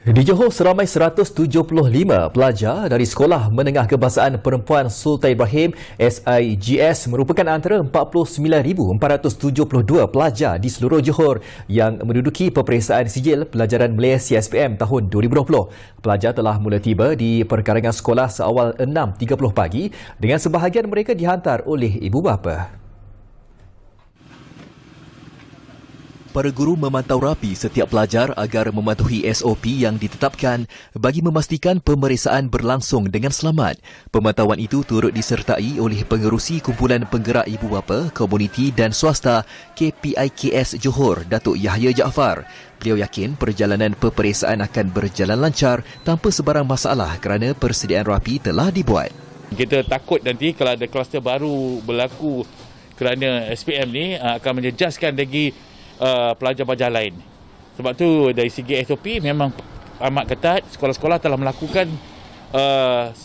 Di Johor, seramai 175 pelajar dari Sekolah Menengah Kebahasaan Perempuan Sultan Ibrahim SIGS merupakan antara 49,472 pelajar di seluruh Johor yang menduduki peperiksaan sijil pelajaran Malaysia SPM tahun 2020. Pelajar telah mula tiba di perkarangan sekolah seawal 6.30 pagi dengan sebahagian mereka dihantar oleh ibu bapa. Para guru memantau rapi setiap pelajar agar mematuhi SOP yang ditetapkan bagi memastikan pemeriksaan berlangsung dengan selamat. Pemantauan itu turut disertai oleh Pengerusi Kumpulan Penggerak Ibu Bapa, Komuniti dan Swasta KPIKS Johor, Datuk Yahya Jaafar. Beliau yakin perjalanan peperiksaan akan berjalan lancar tanpa sebarang masalah kerana persediaan rapi telah dibuat. Kita takut nanti kalau ada kluster baru berlaku kerana SPM ni akan menjejaskan lagi pelajar-pelajar lain. Sebab tu dari segi SOP memang amat ketat. Sekolah-sekolah telah melakukan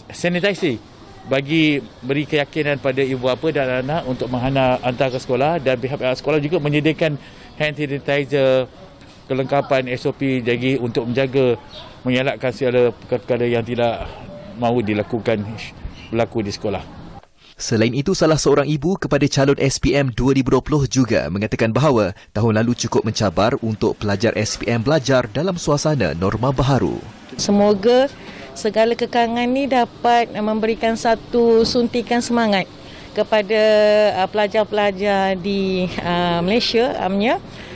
sanitasi bagi beri keyakinan pada ibu bapa dan anak untuk menghantar ke sekolah, dan pihak-pihak sekolah juga menyediakan hand sanitizer, kelengkapan SOP jadi untuk menjaga mengelakkan segala perkara yang tidak mahu berlaku di sekolah. Selain itu, salah seorang ibu kepada calon SPM 2020 juga mengatakan bahawa tahun lalu cukup mencabar untuk pelajar SPM belajar dalam suasana norma baharu. Semoga segala kekangan ini dapat memberikan satu suntikan semangat kepada pelajar-pelajar di Malaysia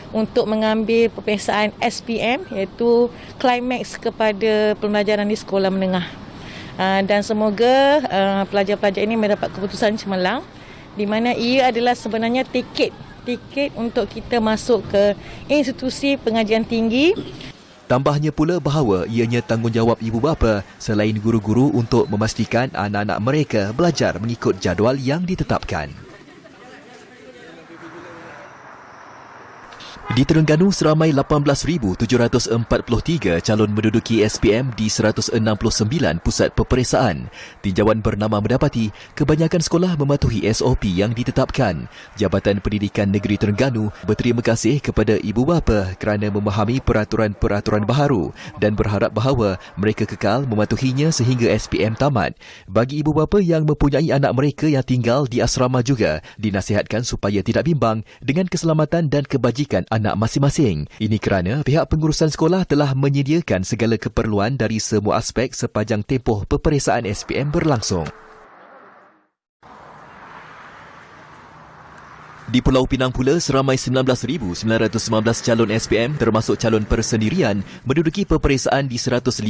untuk mengambil peperiksaan SPM, iaitu klimaks kepada pembelajaran di sekolah menengah. Dan semoga pelajar-pelajar ini mendapat keputusan cemerlang, di mana ia adalah sebenarnya tiket untuk kita masuk ke institusi pengajian tinggi. Tambahnya pula bahawa ianya tanggungjawab ibu bapa selain guru-guru untuk memastikan anak-anak mereka belajar mengikut jadual yang ditetapkan. Di Terengganu, seramai 18,743 calon menduduki SPM di 169 pusat peperiksaan. Tinjauan bernama mendapati kebanyakan sekolah mematuhi SOP yang ditetapkan. Jabatan Pendidikan Negeri Terengganu berterima kasih kepada ibu bapa kerana memahami peraturan-peraturan baharu dan berharap bahawa mereka kekal mematuhinya sehingga SPM tamat. Bagi ibu bapa yang mempunyai anak mereka yang tinggal di asrama juga, dinasihatkan supaya tidak bimbang dengan keselamatan dan kebajikan anak masing-masing. Ini kerana pihak pengurusan sekolah telah menyediakan segala keperluan dari semua aspek sepanjang tempoh peperiksaan SPM berlangsung. Di Pulau Pinang pula, seramai 19,919 calon SPM termasuk calon persendirian menduduki peperiksaan di 151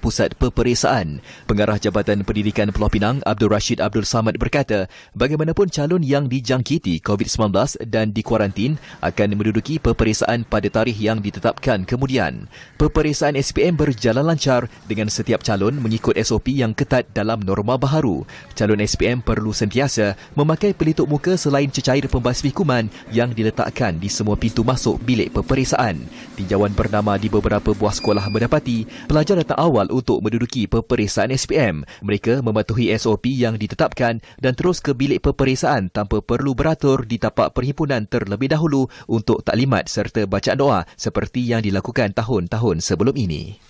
pusat peperiksaan. Pengarah Jabatan Pendidikan Pulau Pinang, Abdul Rashid Abdul Samad berkata, bagaimanapun calon yang dijangkiti COVID-19 dan dikuarantin akan menduduki peperiksaan pada tarikh yang ditetapkan kemudian. Peperiksaan SPM berjalan lancar dengan setiap calon mengikut SOP yang ketat dalam norma baharu. Calon SPM perlu sentiasa memakai pelitup muka selain cecair pembasmi kuman yang diletakkan di semua pintu masuk bilik peperiksaan. Tinjauan bernama di beberapa buah sekolah mendapati pelajar datang awal untuk menduduki peperiksaan SPM. Mereka mematuhi SOP yang ditetapkan dan terus ke bilik peperiksaan tanpa perlu beratur di tapak perhimpunan terlebih dahulu untuk taklimat serta bacaan doa seperti yang dilakukan tahun-tahun sebelum ini.